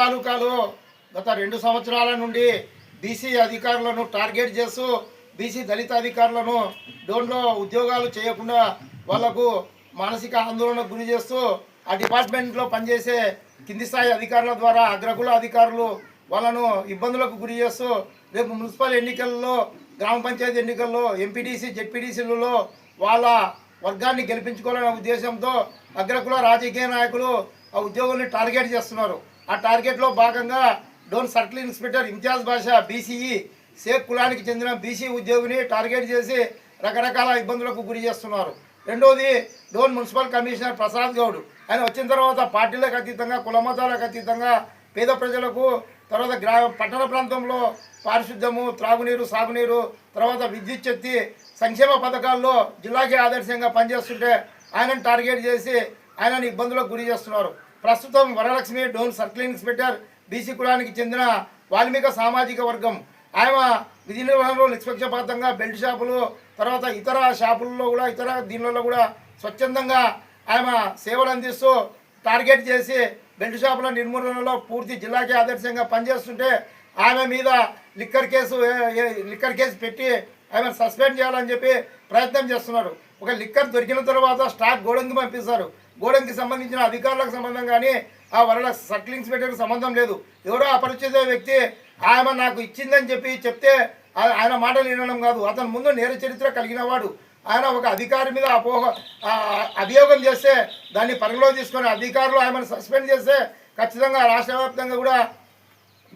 తాలూకాలో గత 2 సంవత్సరాల నుండి బీసీ అధికారులను టార్గెట్ చేస్తూ బీసీ దళిత అధికారులను డోన్లో ఉద్యోగాలు చేయకుండా వాళ్లకు మానసిక ఆందోళనకు గురి చేస్తూ ఆ డిపార్ట్మెంట్లో పనిచేసే కింది స్థాయి అధికారుల ద్వారా అగ్రకుల అధికారులు వాళ్ళను ఇబ్బందులకు గురి చేస్తూ రేపు మున్సిపల్ ఎన్నికల్లో గ్రామ పంచాయతీ ఎన్నికల్లో ఎంపీటీసీ జెడ్పీటీసీలలో వాళ్ళ వర్గాన్ని గెలిపించుకోవాలనే ఉద్దేశంతో అగ్రకుల రాజకీయ నాయకులు ఆ ఉద్యోగుల్ని టార్గెట్ చేస్తున్నారు. ఆ టార్గెట్లో భాగంగా డోన్ సర్కిల్ ఇన్స్పెక్టర్ ఇంతియాజ్ బాషా బీసీఈ షేక్ కులానికి చెందిన బీసీ ఉద్యోగిని టార్గెట్ చేసి రకరకాల ఇబ్బందులకు గురి చేస్తున్నారు. రెండోది డోన్ మున్సిపల్ కమిషనర్ ప్రసాద్ గౌడ్ ఆయన వచ్చిన తర్వాత పార్టీలకు అతీతంగా కులమతాలకు అతీతంగా పేద ప్రజలకు తర్వాత పట్టణ ప్రాంతంలో పారిశుద్ధ్యము త్రాగునీరు సాగునీరు తర్వాత విద్యుత్ శక్తి సంక్షేమ పథకాల్లో జిల్లాకి ఆదర్శంగా పనిచేస్తుంటే ఆయనను టార్గెట్ చేసి ఆయనను ఇబ్బందులకు గురి చేస్తున్నారు. ప్రస్తుతం Varalakshmi Dhone circle inspector BC కులానికి చెందిన వాల్మీక సామాజిక వర్గం ఆయన విధి నిర్వహణలో నిష్పక్షపాతంగా బెల్ట్ షాపులు తర్వాత ఇతర షాపుల్లో కూడా ఇతర దీనిలో కూడా స్వచ్ఛందంగా ఆయన సేవలు అందిస్తూ టార్గెట్ చేసి బెల్ట్ షాపుల నిర్మూలనలో పూర్తి జిల్లాకి ఆదర్శంగా పనిచేస్తుంటే ఆమె మీద లిక్కర్ కేసు పెట్టి ఆమె సస్పెండ్ చేయాలని చెప్పి ప్రయత్నం చేస్తున్నారు. ఒక లిక్కర్ దొరికిన తర్వాత స్టాక్ గోడంకి పంపిస్తారు. గోడంకి సంబంధించిన అధికారులకు సంబంధం కానీ ఆ వరల సర్కిల్ ఇన్స్పెక్టర్కి సంబంధం లేదు. ఎవరో అపరిచిత వ్యక్తి ఆమె నాకు ఇచ్చిందని చెప్తే ఆయన మాటలు వినడం కాదు, అతను ముందు నేర చరిత్ర కలిగిన వాడు. ఆయన ఒక అధికారి మీద అభియోగం చేస్తే దాన్ని పరిగణలో తీసుకొని అధికారులు ఆమెను సస్పెండ్ చేస్తే ఖచ్చితంగా రాష్ట్ర వ్యాప్తంగా కూడా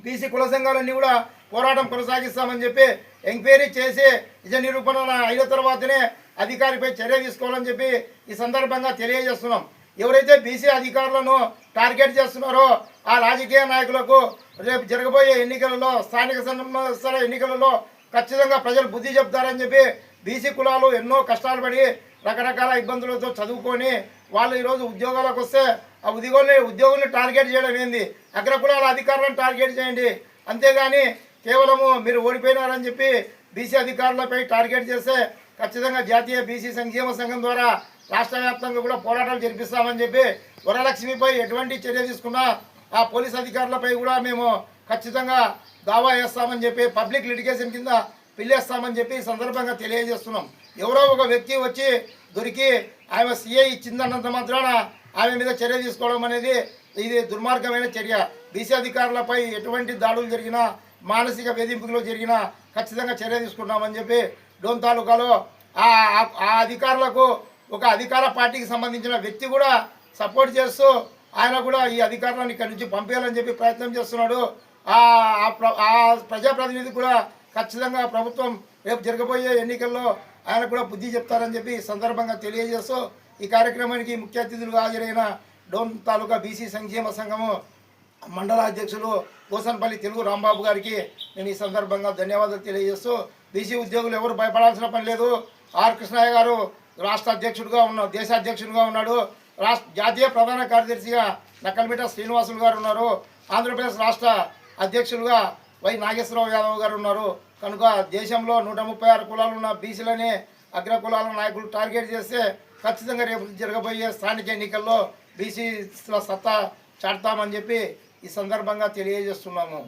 బీసీ కుల సంఘాలన్నీ కూడా పోరాటం కొనసాగిస్తామని చెప్పి ఎంక్వైరీ చేసి నిజ నిరూపణ అయిన తర్వాతనే అధికారిపై చర్య తీసుకోవాలని చెప్పి ఈ సందర్భంగా తెలియజేస్తున్నాం. ఎవరైతే బీసీ అధికారులను టార్గెట్ చేస్తున్నారో ఆ రాజకీయ నాయకులకు రేపు జరగబోయే ఎన్నికలలో స్థానిక సంస్థల ఎన్నికలలో ఖచ్చితంగా ప్రజలు బుద్ధి చెప్తారని చెప్పి బీసీ కులాలు ఎన్నో కష్టాలు పడి రకరకాల ఇబ్బందులతో చదువుకొని వాళ్ళు ఈరోజు ఉద్యోగాలకు వస్తే ఆ ఉద్యోగుల్ని టార్గెట్ చేయడం ఏంది? అగ్రకులాల అధికారులను టార్గెట్ చేయండి, అంతేగాని కేవలము మీరు ఓడిపోయినారని చెప్పి బీసీ అధికారులపై టార్గెట్ చేస్తే ఖచ్చితంగా జాతీయ బీసీ సంక్షేమ సంఘం ద్వారా రాష్ట్ర వ్యాప్తంగా కూడా పోరాటాలు జరిపిస్తామని చెప్పి వరలక్ష్మిపై ఎటువంటి చర్య తీసుకున్నా ఆ పోలీస్ అధికారులపై కూడా మేము ఖచ్చితంగా దావా వేస్తామని చెప్పి పబ్లిక్ లిటిగేషన్ కింద పిల్లేస్తామని చెప్పి సందర్భంగా తెలియజేస్తున్నాం. ఎవరో ఒక వ్యక్తి వచ్చి దొరికి ఆమె సీఐ ఇచ్చిందన్నంత మాత్రాన ఆమె మీద చర్య తీసుకోవడం అనేది ఇది దుర్మార్గమైన చర్య. బీసీ అధికారులపై ఎటువంటి దాడులు జరిగినా మానసిక వేధింపులు జరిగినా ఖచ్చితంగా చర్య తీసుకుంటామని చెప్పి డోన్ తాలూకాలో ఆ అధికారులకు ఒక అధికార పార్టీకి సంబంధించిన వ్యక్తి కూడా సపోర్ట్ చేస్తూ ఆయన కూడా ఈ అధికారులను ఇక్కడి నుంచి పంపించాలని చెప్పి ప్రయత్నం చేస్తున్నాడు. ఆ ప్రజాప్రతినిధి కూడా ఖచ్చితంగా ప్రభుత్వం రేపు జరగబోయే ఎన్నికల్లో ఆయన కూడా బుద్ధి చెప్తారని చెప్పి సందర్భంగా తెలియజేస్తూ ఈ కార్యక్రమానికి ముఖ్య అతిథులుగా హాజరైన డోన్ తాలూకా బీసీ సంక్షేమ సంఘము మండల అధ్యక్షులు కోసన్పల్లి తెలుగు రాంబాబు గారికి నేను ఈ సందర్భంగా ధన్యవాదాలు తెలియజేస్తూ బీసీ ఉద్యోగులు ఎవరు భయపడాల్సిన పని లేదు. ఆర్ కృష్ణయ్య గారు రాష్ట్ర అధ్యక్షుడిగా ఉన్నాడు, దేశ అధ్యక్షుడిగా ఉన్నాడు. జాతీయ ప్రధాన కార్యదర్శిగా నక్కల్మిట శ్రీనివాసులు గారు ఉన్నారు. ఆంధ్రప్రదేశ్ రాష్ట్ర అధ్యక్షులుగా వై నాగేశ్వరరావు యాదవ్ గారు ఉన్నారు. కనుక దేశంలో 136 కులాలు ఉన్న బీసీలని అగ్ర కులాల నాయకులు టార్గెట్ చేస్తే ఖచ్చితంగా రేపు జరగబోయే స్థానిక ఎన్నికల్లో బీసీల సత్తా చాటుతామని చెప్పి ఈ సందర్భంగా తెలియజేస్తున్నాము.